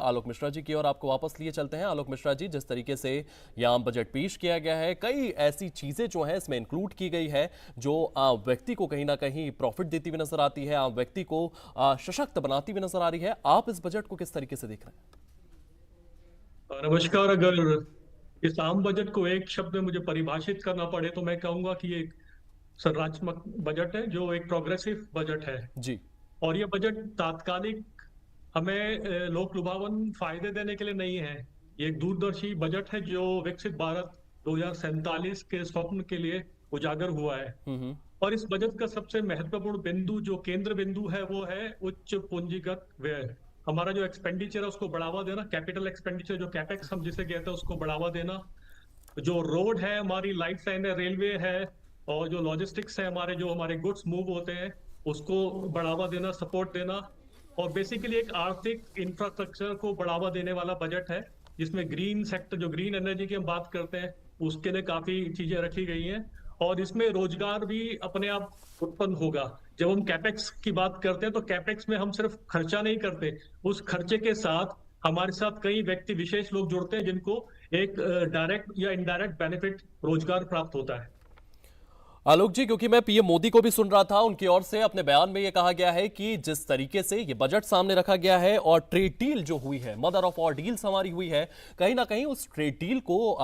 आलोक मिश्रा जी की ओर आपको वापस लिए चलते हैं। आलोक मिश्रा जी, जिस तरीके से यह आम बजट पेश किया गया है, कई ऐसी चीजें जो हैं इसमें इंक्लूड की गई है जो आम व्यक्ति को कहीं ना कहीं प्रॉफिट देती हुई नजर आती है, आम व्यक्ति को सशक्त बनाती हुई नजर आ रही है। आप इस बजट को किस तरीके से देख रहे नमस्कार। अगर इस आम बजट को एक शब्द में मुझे परिभाषित करना पड़े तो मैं कहूंगा कि ये एक संरचनात्मक बजट है, जो एक प्रोग्रेसिव बजट है। हैं? जी। और ये बजट तात्कालिक हमें लोक लुभावन फायदे देने के लिए नहीं है। ये एक दूरदर्शी बजट है जो विकसित भारत 2047 के स्वप्न के लिए उजागर हुआ है। हम्म। और इस बजट का सबसे महत्वपूर्ण बिंदु, जो केंद्र बिंदु है, वो है उच्च पूंजीगत व्यय। हमारा जो एक्सपेंडिचर है उसको बढ़ावा देना, कैपिटल एक्सपेंडिचर जो कैपेक्स हम जिसे कहते हैं उसको बढ़ावा देना। जो रोड है, हमारी लाइफ लाइन है, रेलवे है, और जो लॉजिस्टिक्स है, हमारे गुड्स मूव होते हैं, उसको बढ़ावा देना, सपोर्ट देना। और बेसिकली एक आर्थिक इंफ्रास्ट्रक्चर को बढ़ावा देने वाला बजट है, जिसमें ग्रीन सेक्टर, जो ग्रीन एनर्जी की हम बात करते हैं, उसके लिए काफी चीजें रखी गई हैं। और इसमें रोजगार भी अपने आप उत्पन्न होगा। जब हम कैपेक्स की बात करते हैं तो कैपेक्स में हम सिर्फ खर्चा नहीं करते, उस खर्चे के साथ हमारे साथ कई व्यक्ति विशेष लोग जुड़ते हैं जिनको एक डायरेक्ट या इनडायरेक्ट बेनिफिट, रोजगार प्राप्त होता है। आलोक जी, क्योंकि मैं पीएम मोदी को भी सुन रहा था, उनकी ओर से अपने बयान में यह कहा गया है कि जिस तरीके से ये बजट सामने रखा गया है और ट्रेड डील जो हुई है, मदर ऑफ ऑल डील्स हमारी हुई है, कहीं ना कहीं उस ट्रेड डील को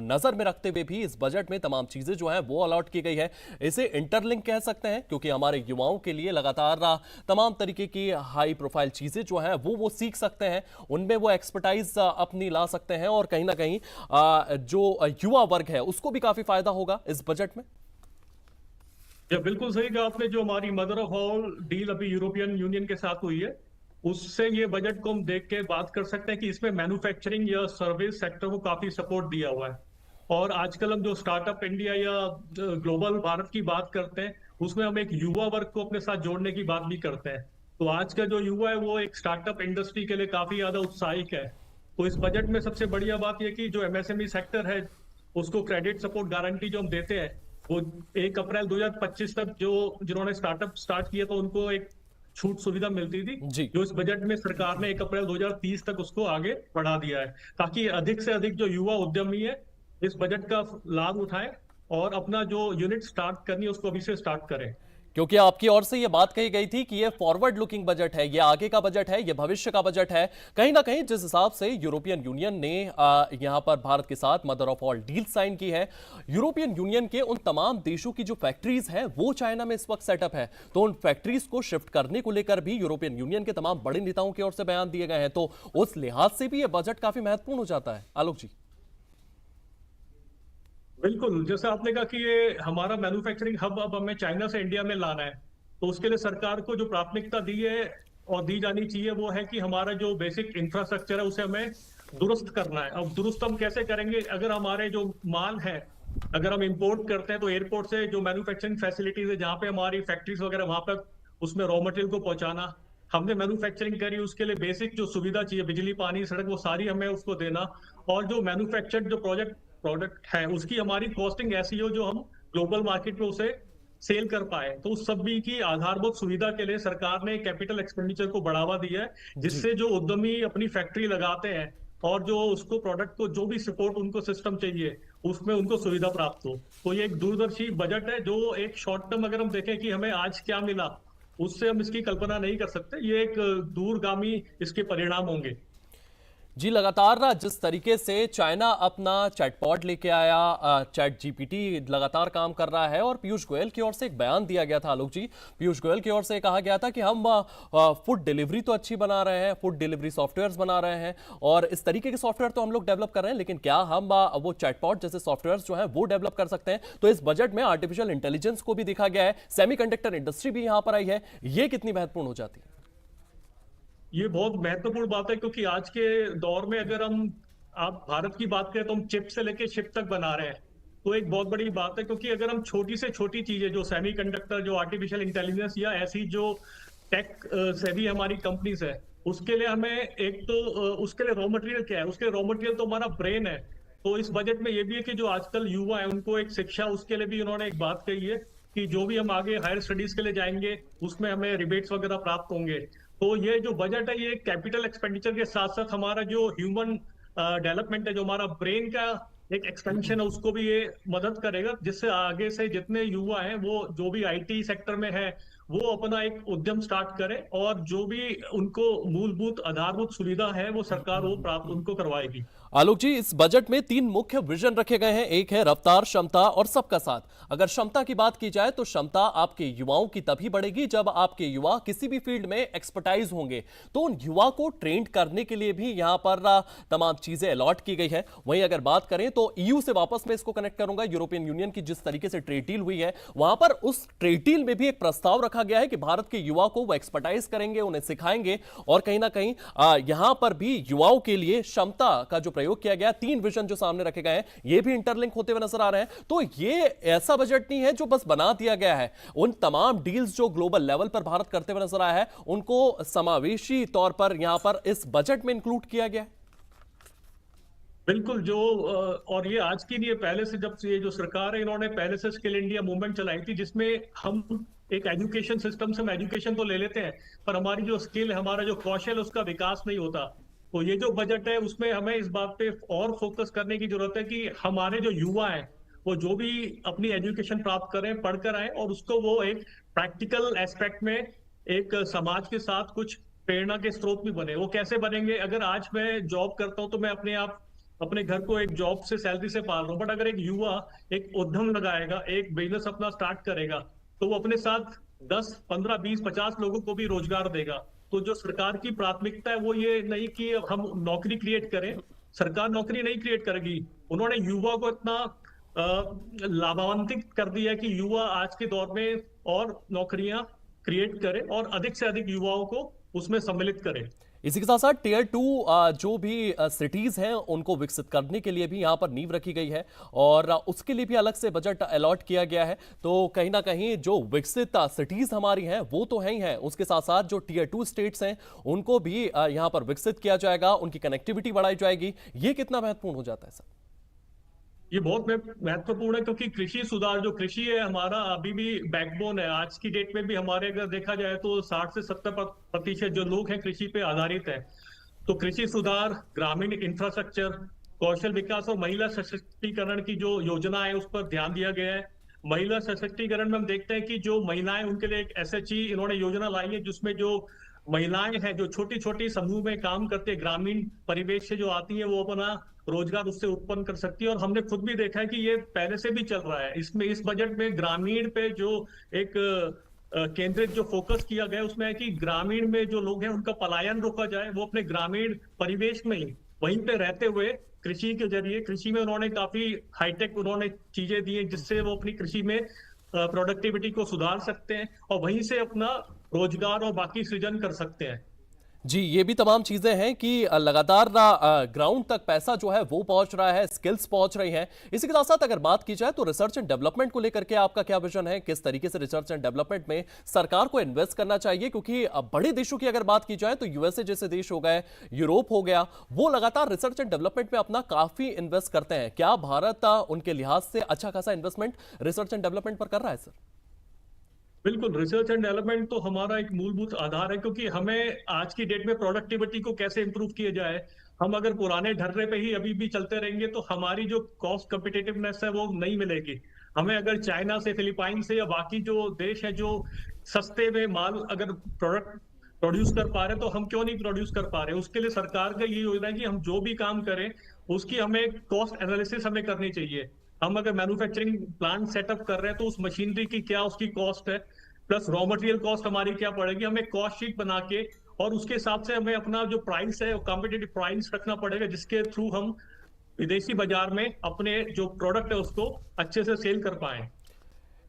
नजर में रखते हुए भी इस बजट में तमाम चीजें जो हैं वो अलॉट की गई है। इसे इंटरलिंक कह सकते हैं, क्योंकि हमारे युवाओं के लिए लगातार तमाम तरीके की हाई प्रोफाइल चीजें जो हैं वो सीख सकते हैं, उनमें वो एक्सपर्टाइज अपनी ला सकते हैं, और कहीं ना कहीं जो युवा वर्ग है उसको भी काफी फायदा होगा इस बजट में। या बिल्कुल सही कहा आपने। जो हमारी मदर ऑफ ऑल डील अभी यूरोपियन यूनियन के साथ हुई है, उससे ये बजट को हम देख के बात कर सकते हैं कि इसमें मैन्युफैक्चरिंग या सर्विस सेक्टर को काफी सपोर्ट दिया हुआ है। और आजकल हम जो स्टार्टअप इंडिया या ग्लोबल भारत की बात करते हैं, उसमें हम एक युवा वर्ग को अपने साथ जोड़ने की बात भी करते हैं। तो आज का जो युवा है वो एक स्टार्टअप इंडस्ट्री के लिए काफी ज्यादा उत्साहित है। तो इस बजट में सबसे बढ़िया बात यह कि जो एमएसएमई सेक्टर है, उसको क्रेडिट सपोर्ट गारंटी जो हम देते हैं, वो 1 अप्रैल 2025 तक जो जिन्होंने स्टार्टअप स्टार्ट किया तो उनको एक छूट सुविधा मिलती थी, जी। जो इस बजट में सरकार ने 1 अप्रैल 2030 तक उसको आगे बढ़ा दिया है, ताकि अधिक से अधिक जो युवा उद्यमी है इस बजट का लाभ उठाएं और अपना जो यूनिट स्टार्ट करनी है उसको अभी से स्टार्ट करें। क्योंकि आपकी ओर से यह बात कही गई थी कि यह फॉरवर्ड लुकिंग बजट है, यह आगे का बजट है, यह भविष्य का बजट है। कहीं ना कहीं जिस हिसाब से यूरोपियन यूनियन ने यहां पर भारत के साथ mother of all deal sign की है, यूरोपियन यूनियन के उन तमाम देशों की जो फैक्ट्रीज हैं वो चाइना में इस वक्त सेटअप है, तो उन फैक्ट्रीज को शिफ्ट करने को लेकर भी यूरोपियन यूनियन के तमाम बड़े नेताओं की ओर से बयान दिए गए हैं। तो उस लिहाज से भी यह बजट काफी महत्वपूर्ण हो जाता है। आलोक जी। बिल्कुल, जैसे आपने कहा कि ये हमारा मैन्युफैक्चरिंग हब अब हमें चाइना से इंडिया में लाना है, तो उसके लिए सरकार को जो प्राथमिकता दी है और दी जानी चाहिए वो है कि हमारा जो बेसिक इंफ्रास्ट्रक्चर है उसे हमें दुरुस्त करना है। अब दुरुस्त हम कैसे करेंगे? अगर हमारे जो माल है, अगर हम इंपोर्ट करते हैं तो एयरपोर्ट से जो मैन्युफैक्चरिंग फैसिलिटीज है, जहाँ पे हमारी फैक्ट्रीज वगैरह, वहां पर उसमें रॉ मटेरियल को पहुंचाना, हमने मैन्युफैक्चरिंग करी, उसके लिए बेसिक जो सुविधा चाहिए, बिजली, पानी, सड़क, वो सारी हमें उसको देना। और जो मैन्युफैक्चर्ड जो प्रोडक्ट है उसकी हमारी कॉस्टिंग ऐसी हो जो हम ग्लोबल मार्केट में उसे सेल कर पाए। तो उस सभी की आधारभूत सुविधा के लिए सरकार ने कैपिटल एक्सपेंडिचर को बढ़ावा दिया है, जी। जिससे जो उद्यमी अपनी फैक्ट्री लगाते हैं और जो उसको प्रोडक्ट को जो भी सपोर्ट उनको सिस्टम चाहिए, उसमें उनको सुविधा प्राप्त हो। तो ये एक दूरदर्शी बजट है, जो एक शॉर्ट टर्म अगर हम देखें कि हमें आज क्या मिला, उससे हम इसकी कल्पना नहीं कर सकते। ये एक दूरगामी इसके परिणाम होंगे। जी, लगातार जिस तरीके से चाइना अपना चैटबॉट लेके आया, चैट जीपीटी लगातार काम कर रहा है, और पीयूष गोयल की ओर से एक बयान दिया गया था। आलोक जी, पीयूष गोयल की ओर से कहा गया था कि हम फूड डिलीवरी तो अच्छी बना रहे हैं, फूड डिलीवरी सॉफ्टवेयर्स बना रहे हैं, और इस तरीके के सॉफ्टवेयर तो हम लोग डेवलप कर रहे हैं, लेकिन क्या हम वो चैटबॉट जैसे सॉफ्टवेयर जो है वो डेवलप कर सकते हैं? तो इस बजट में आर्टिफिशियल इंटेलिजेंस को भी देखा गया है, सेमीकंडक्टर इंडस्ट्री भी यहां पर आई है। ये कितनी महत्वपूर्ण हो जाती है? ये बहुत महत्वपूर्ण बात है, क्योंकि आज के दौर में अगर हम, आप भारत की बात करें तो हम चिप से लेके शिप तक बना रहे हैं। तो एक बहुत बड़ी बात है, क्योंकि अगर हम छोटी से छोटी चीजें, जो सेमीकंडक्टर, जो आर्टिफिशियल इंटेलिजेंस या ऐसी जो टेक सेवी हमारी कंपनीज है, उसके लिए हमें एक तो उसके लिए रॉ मटेरियल क्या है? उसके रॉ मटेरियल तो हमारा ब्रेन है। तो इस बजट में ये भी है कि जो आजकल युवा है उनको एक शिक्षा, उसके लिए भी उन्होंने एक बात कही है कि जो भी हम आगे हायर स्टडीज के लिए जाएंगे उसमें हमें रिबेट्स वगैरह प्राप्त होंगे। तो ये जो बजट है ये कैपिटल एक्सपेंडिचर के साथ साथ हमारा जो ह्यूमन डेवलपमेंट है, जो हमारा ब्रेन का एक एक्सपेंशन है, उसको भी ये मदद करेगा, जिससे आगे से जितने युवा हैं वो जो भी आईटी सेक्टर में है वो अपना एक उद्यम स्टार्ट करें, और जो भी उनको मूलभूत आधारभूत सुविधा है वो सरकार वो प्राप्त उनको करवाएगी। आलोक जी, इस बजट में 3 मुख्य विजन रखे गए हैं। एक है रफ्तार, क्षमता और सबका साथ। अगर क्षमता की बात की जाए तो क्षमता आपके युवाओं की तभी बढ़ेगी जब आपके युवा किसी भी फील्ड में एक्सपर्टाइज होंगे, तो उन युवा को ट्रेंड करने के लिए भी यहां पर तमाम चीजें अलॉट की गई है। वहीं अगर बात करें तो ईयू से वापस मैं इसको कनेक्ट करूंगा, यूरोपियन यूनियन की जिस तरीके से ट्रेड डील हुई है, वहां पर उस ट्रेड डील में भी एक प्रस्ताव रखा गया है कि भारत के युवा को वो एक्सपर्टाइज करेंगे, उन्हें सिखाएंगे, और कहीं ना कहीं यहां पर भी युवाओं के लिए क्षमता का जो प्रयोग किया गया, 3 विजन जो सामने रखे गए हैं, ये भी इंटरलिंक होते हुए नजर आ रहे हैं। तो ये ऐसा बजट नहीं है जो बस बना दिया गया है, उन तमाम डील्स जो ग्लोबल लेवल पर भारत करते हुए नजर आया है उनको समावेशी तौर पर यहां पर इस बजट में इंक्लूड किया गया है। बिल्कुल, जो और ये आज की नहीं है, पहले से जब से ये जो सरकार है इन्होंने पहले से स्किल इंडिया मूवमेंट चलाई थी, जिसमें हम एक एजुकेशन सिस्टम से हम एजुकेशन तो ले लेते हैं, पर हमारी जो स्किल है, हमारा जो कौशल है, उसका विकास नहीं होता। तो ये जो बजट है उसमें हमें इस बात पे और फोकस करने की जरूरत है कि हमारे जो युवा हैं वो जो भी अपनी एजुकेशन प्राप्त करें, पढ़कर आए, और उसको वो एक प्रैक्टिकल एस्पेक्ट में एक समाज के साथ कुछ प्रेरणा के स्रोत भी बने। वो कैसे बनेंगे? अगर आज मैं जॉब करता हूं तो मैं अपने आप अपने घर को एक जॉब से सैलरी से पाल रहा हूँ, बट अगर एक युवा एक उद्यम लगाएगा, एक बिजनेस अपना स्टार्ट करेगा, तो वो अपने साथ 10 15 20 50 लोगों को भी रोजगार देगा। तो जो सरकार की प्राथमिकता है वो ये नहीं कि हम नौकरी क्रिएट करें, सरकार नौकरी नहीं क्रिएट करेगी, उन्होंने युवा को इतना लाभान्वित कर दिया है कि युवा आज के दौर में और नौकरियां क्रिएट करे और अधिक से अधिक युवाओं को उसमें सम्मिलित करे। इसी के साथ साथ टियर 2 जो भी सिटीज हैं उनको विकसित करने के लिए भी यहां पर नींव रखी गई है, और उसके लिए भी अलग से बजट अलॉट किया गया है। तो कहीं ना कहीं जो विकसित सिटीज हमारी हैं वो तो है ही हैं, उसके साथ साथ जो टियर 2 स्टेट्स हैं उनको भी यहां पर विकसित किया जाएगा, उनकी कनेक्टिविटी बढ़ाई जाएगी। ये कितना महत्वपूर्ण हो जाता है सर? ये बहुत महत्वपूर्ण है, क्योंकि कृषि सुधार, जो कृषि है हमारा अभी भी बैकबोन है। आज की डेट में भी हमारे अगर देखा जाए तो 60 से 70% जो लोग हैं कृषि पे आधारित है। तो कृषि सुधार, ग्रामीण इंफ्रास्ट्रक्चर, कौशल विकास और महिला सशक्तिकरण की जो योजना है उस पर ध्यान दिया गया है। महिला सशक्तिकरण में हम देखते हैं कि जो महिलाएं, उनके लिए एक एसएचजी इन्होंने योजना लाई है, जिसमें जो महिलाएं हैं जो छोटी छोटी समूह में काम करते हैं, ग्रामीण परिवेश से जो आती हैं, वो अपना रोजगार उससे उत्पन्न कर सकती है। और हमने खुद भी देखा है कि ये पहले से भी चल रहा है। इसमें इस बजट में ग्रामीण पे जो एक केंद्रित जो फोकस किया गया उसमें है कि ग्रामीण में जो लोग हैं उनका पलायन रोका जाए, वो अपने ग्रामीण परिवेश में ही वहीं पे रहते हुए कृषि के जरिए, कृषि में उन्होंने काफी हाईटेक उन्होंने चीजें दी हैं, जिससे वो अपनी कृषि में प्रोडक्टिविटी को सुधार सकते हैं और वहीं से अपना रोजगार और बाकी सृजन कर सकते हैं। जी, ये भी तमाम चीजें हैं कि लगातार ग्राउंड तक पैसा जो है वो पहुंच रहा है, स्किल्स पहुंच रही हैं। इसी के साथ साथ अगर बात की जाए तो रिसर्च एंड डेवलपमेंट को लेकर के आपका क्या विजन है? किस तरीके से रिसर्च एंड डेवलपमेंट में सरकार को इन्वेस्ट करना चाहिए? क्योंकि बड़े देशों की अगर बात की जाए तो यूएसए जैसे देश हो गए, यूरोप हो गया, वो लगातार रिसर्च एंड डेवलपमेंट में अपना काफी इन्वेस्ट करते हैं। क्या भारत उनके लिहाज से अच्छा खासा इन्वेस्टमेंट रिसर्च एंड डेवलपमेंट पर कर रहा है सर? बिल्कुल, रिसर्च एंड डेवलपमेंट तो हमारा एक मूलभूत आधार है, क्योंकि हमें आज की डेट में प्रोडक्टिविटी को कैसे इंप्रूव किया जाए। हम अगर पुराने ढर्रे पे ही अभी भी चलते रहेंगे तो हमारी जो कॉस्ट कम्पिटिटिवनेस है वो नहीं मिलेगी। हमें अगर चाइना से, फिलीपाइन से या बाकी जो देश है जो सस्ते में माल अगर प्रोडक्ट प्रोड्यूस कर पा रहे, तो हम क्यों नहीं प्रोड्यूस कर पा रहे? उसके लिए सरकार का ये योजना है कि हम जो भी काम करें उसकी हमें कॉस्ट एनालिसिस हमें करनी चाहिए। हम अगर मैन्युफैक्चरिंग प्लांट सेटअप कर रहे हैं तो उस मशीनरी की क्या उसकी कॉस्ट है, प्लस रॉ मटेरियल कॉस्ट हमारी क्या पड़ेगी, हमें कॉस्ट शीट बना के और उसके हिसाब से हमें अपना जो प्राइस है कॉम्पिटिटिव प्राइस रखना पड़ेगा, जिसके थ्रू हम विदेशी बाजार में अपने जो प्रोडक्ट है उसको अच्छे से सेल कर पाए।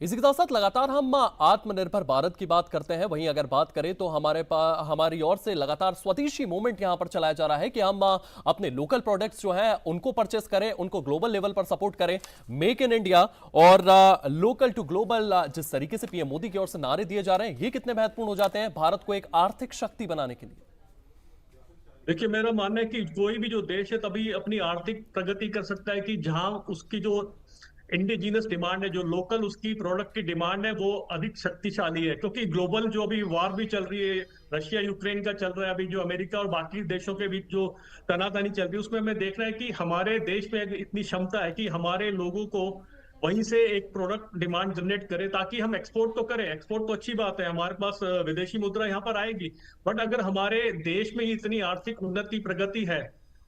इसी के साथ साथ लगातार हम आत्मनिर्भर भारत की बात करते हैं, वहीं अगर बात करें तो हमारी ओर से लगातार स्वदेशी मूवमेंट यहां पर चलाया जा रहा है कि हम अपने लोकल प्रोडक्ट्स जो हैं उनको परचेस करें, उनको ग्लोबल लेवल पर सपोर्ट करें। मेक इन इंडिया और लोकल टू ग्लोबल जिस तरीके से पीएम मोदी की ओर से नारे दिए जा रहे हैं, ये कितने महत्वपूर्ण हो जाते हैं भारत को एक आर्थिक शक्ति बनाने के लिए? देखिए, मेरा मानना है कि कोई भी जो देश है तभी अपनी आर्थिक प्रगति कर सकता है कि जहां उसकी जो इंडिजीनस डिमांड है, जो लोकल उसकी प्रोडक्ट की डिमांड है, वो अधिक शक्तिशाली है। क्योंकि ग्लोबल जो अभी वार भी चल रही है, रशिया यूक्रेन का चल रहा है, अभी जो अमेरिका और बाकी देशों के बीच जो तनातनी चल रही है, उसमें हमें देख रहे हैं कि हमारे देश में इतनी क्षमता है कि हमारे लोगों को वहीं से एक प्रोडक्ट डिमांड जनरेट करे, ताकि हम एक्सपोर्ट तो करें। एक्सपोर्ट तो अच्छी बात है, हमारे पास विदेशी मुद्रा यहाँ पर आएगी। बट अगर हमारे देश में ही इतनी आर्थिक उन्नति प्रगति है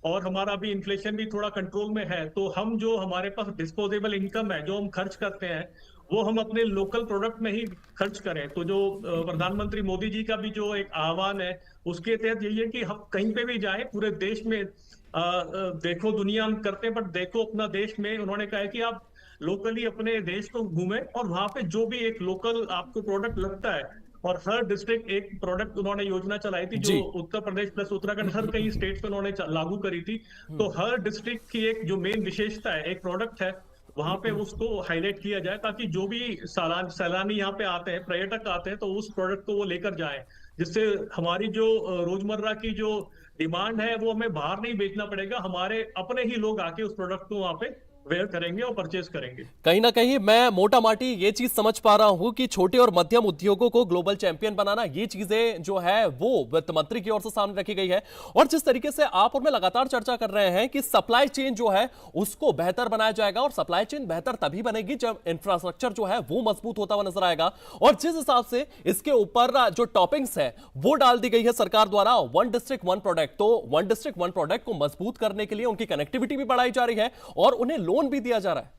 और हमारा अभी इन्फ्लेशन भी थोड़ा कंट्रोल में है, तो हम जो हमारे पास डिस्पोजेबल इनकम है, जो हम खर्च करते हैं, वो हम अपने लोकल प्रोडक्ट में ही खर्च करें। तो जो प्रधानमंत्री मोदी जी का भी जो एक आह्वान है, उसके तहत यही है कि हम कहीं पे भी जाए पूरे देश में, देखो दुनिया हम करते हैं बट देखो अपना देश में, उन्होंने कहा है कि आप लोकली अपने देश को घूमें और वहां पे जो भी एक लोकल आपको प्रोडक्ट लगता है, और हर डिस्ट्रिक्ट एक प्रोडक्ट उन्होंने योजना चलाई थी, जो जी। उत्तर प्रदेश प्लस उत्तराखंड हर कई स्टेट्स में उन्होंने लागू करी थी। तो हर डिस्ट्रिक्ट की एक जो मेन विशेषता है, एक प्रोडक्ट है, वहां पे उसको हाईलाइट किया जाए, ताकि जो भी सैलानी यहाँ पे आते हैं, पर्यटक आते हैं, तो उस प्रोडक्ट को वो लेकर जाएं, जिससे हमारी जो रोजमर्रा की जो डिमांड है, वो हमें बाहर नहीं बेचना पड़ेगा, हमारे अपने ही लोग आके उस प्रोडक्ट को वहां पे वेयर करेंगे और परचेज करेंगे। कहीं ना कहीं मैं मोटा माटी ये चीज समझ पा रहा हूं कि छोटे और मध्यम उद्योगों को ग्लोबल चैंपियन बनाना, ये चीजें जो है वो वित्त मंत्री की ओर से सामने रखी गई है। और जिस तरीके से आप और मैं लगातार चर्चा कर रहे हैं कि सप्लाई चेन जो है उसको बेहतर बनाया जाएगा, और सप्लाई चेन बेहतर तभी बनेगी जब इंफ्रास्ट्रक्चर जो है वो मजबूत होता हुआ नजर आएगा। और जिस हिसाब से इसके ऊपर जो टॉपिंग्स है वो डाल दी गई है सरकार द्वारा, वन डिस्ट्रिक्ट वन प्रोडक्ट, तो वन डिस्ट्रिक्ट वन प्रोडक्ट को मजबूत करने के लिए उनकी कनेक्टिविटी भी बढ़ाई जा रही है और उन्हें लोन भी दिया जा रहा है।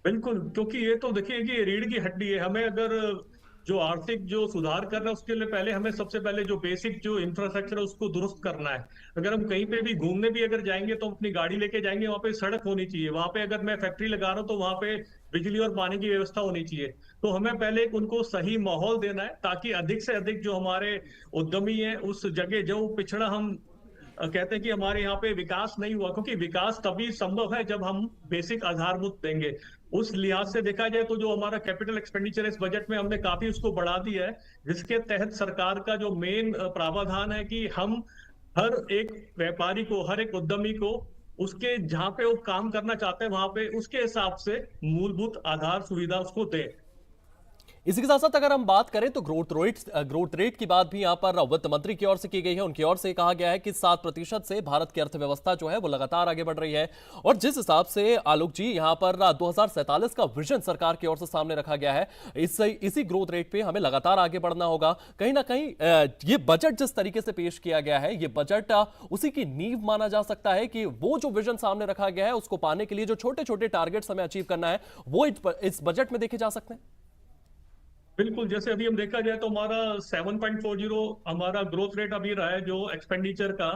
बिल्कुल, क्योंकि ये तो देखिए कि रीढ़ की हड्डी है। हमें अगर जो आर्थिक जो सुधार करना है, उसके लिए पहले हमें सबसे पहले जो बेसिक जो इंफ्रास्ट्रक्चर है उसको दुरुस्त करना है। अगर हम कहीं पे भी घूमने भी अगर जाएंगे, तो अपनी गाड़ी लेके जाएंगे, वहां पे सड़क होनी चाहिए, वहां पे अगर मैं फैक्ट्री लगा रहा हूँ तो वहां पे बिजली और पानी की व्यवस्था होनी चाहिए। तो हमें पहले एक उनको सही माहौल देना है, ताकि अधिक से अधिक जो हमारे उद्यमी है उस जगह, जो पिछड़ा हम कहते हैं कि हमारे यहाँ पे विकास नहीं हुआ, क्योंकि विकास तभी संभव है जब हम बेसिक आधारभूत देंगे। उस लिहाज से देखा जाए तो जो हमारा कैपिटल एक्सपेंडिचर इस बजट में हमने काफी उसको बढ़ा दिया है, जिसके तहत सरकार का जो मेन प्रावधान है कि हम हर एक व्यापारी को, हर एक उद्यमी को उसके जहां पे वो काम करना चाहते हैं वहां पे उसके हिसाब से मूलभूत आधार सुविधा उसको दे। इसी के साथ साथ अगर हम बात करें तो ग्रोथ रेट की बात भी यहां पर वित्त मंत्री की ओर से की गई है। उनकी ओर से कहा गया है कि 7% से भारत की अर्थव्यवस्था जो है वो लगातार आगे बढ़ रही है। और जिस हिसाब से आलोक जी यहां पर 2047 का विजन सरकार की ओर से सामने रखा गया है, इसी ग्रोथ रेट पे हमें लगातार आगे बढ़ना होगा। कहीं ना कहीं ये बजट जिस तरीके से पेश किया गया है, ये बजट उसी की नींव माना जा सकता है कि वो जो विजन सामने रखा गया है उसको पाने के लिए जो छोटे छोटे टारगेट्स हमें अचीव करना है, वो इस बजट में देखे जा सकते हैं। बिल्कुल, जैसे अभी हम देखा जाए तो हमारा 7.40 हमारा ग्रोथ रेट अभी रहा है जो एक्सपेंडिचर का।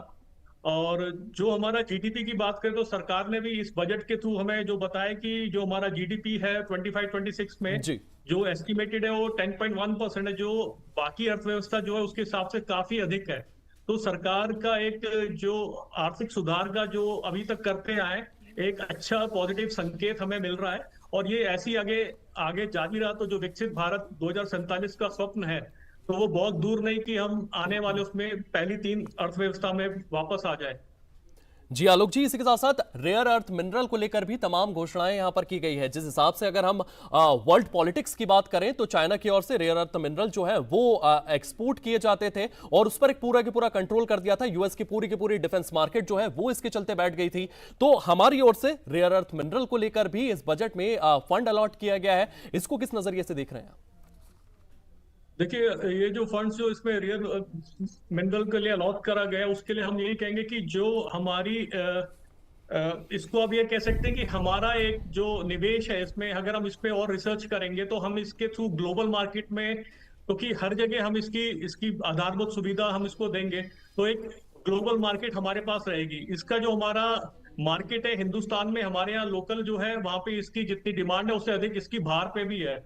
और जो हमारा जीडीपी की बात करें तो सरकार ने भी इस बजट के थ्रू हमें जो बताया कि जो हमारा जीडीपी है 25-26 में जी। जो एस्टिमेटेड है वो 10.1% है, जो बाकी अर्थव्यवस्था जो है उसके हिसाब से काफी अधिक है। तो सरकार का एक जो आर्थिक सुधार का जो अभी तक करते आए, एक अच्छा पॉजिटिव संकेत हमें मिल रहा है। और ये ऐसी आगे आगे जारी रहा तो जो विकसित भारत 2047 का स्वप्न है, तो वो बहुत दूर नहीं कि हम आने वाले उसमें पहली 3 अर्थव्यवस्था में वापस आ जाए। जी आलोक जी, इसी के साथ साथ रेयर अर्थ मिनरल को लेकर भी तमाम घोषणाएं यहां पर की गई है। जिस हिसाब से अगर हम वर्ल्ड पॉलिटिक्स की बात करें तो चाइना की ओर से रेयर अर्थ मिनरल जो है वो एक्सपोर्ट किए जाते थे और उस पर एक पूरा के पूरा कंट्रोल कर दिया था। यूएस की पूरी डिफेंस मार्केट जो है वो इसके चलते बैठ गई थी। तो हमारी ओर से रेयर अर्थ मिनरल को लेकर भी इस बजट में फंड अलॉट किया गया है। इसको किस नजरिए से देख रहे हैं? देखिए, ये जो फंड्स जो इसमें रियल मिनरल के लिए अलॉट करा गया है, उसके लिए हम यही कहेंगे कि जो हमारी इसको अब ये कह सकते हैं कि हमारा एक जो निवेश है इसमें, अगर हम इस पे और रिसर्च करेंगे तो हम इसके थ्रू ग्लोबल मार्केट में, क्योंकि हर जगह हम इसकी इसकी आधारभूत सुविधा हम इसको देंगे, तो एक ग्लोबल मार्केट हमारे पास रहेगी। इसका जो हमारा मार्केट है हिंदुस्तान में, हमारे यहाँ लोकल जो है वहां पे इसकी जितनी डिमांड है उससे अधिक इसकी बाहर पे भी है।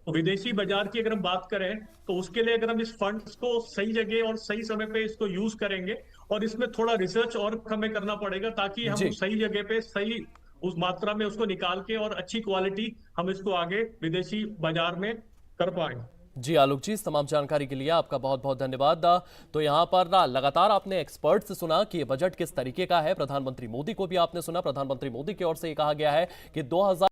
तो विदेशी बाजार की अगर हम बात करें तो उसके लिए अगर हम इस फंड्स को सही जगह और सही समय पे इसको यूज करेंगे, और इसमें थोड़ा रिसर्च और हमें करना पड़ेगा ताकि हम जी। सही जगह पे सही उस मात्रा में उसको निकाल के और अच्छी क्वालिटी हम इसको आगे विदेशी बाजार में कर पाए। जी आलोक जी, इस तमाम जानकारी के लिए आपका बहुत बहुत धन्यवाद। तो यहाँ पर लगातार आपने एक्सपर्ट से सुना कि ये बजट किस तरीके का है। प्रधानमंत्री मोदी को भी आपने सुना। प्रधानमंत्री मोदी की ओर से ये कहा गया है कि 2000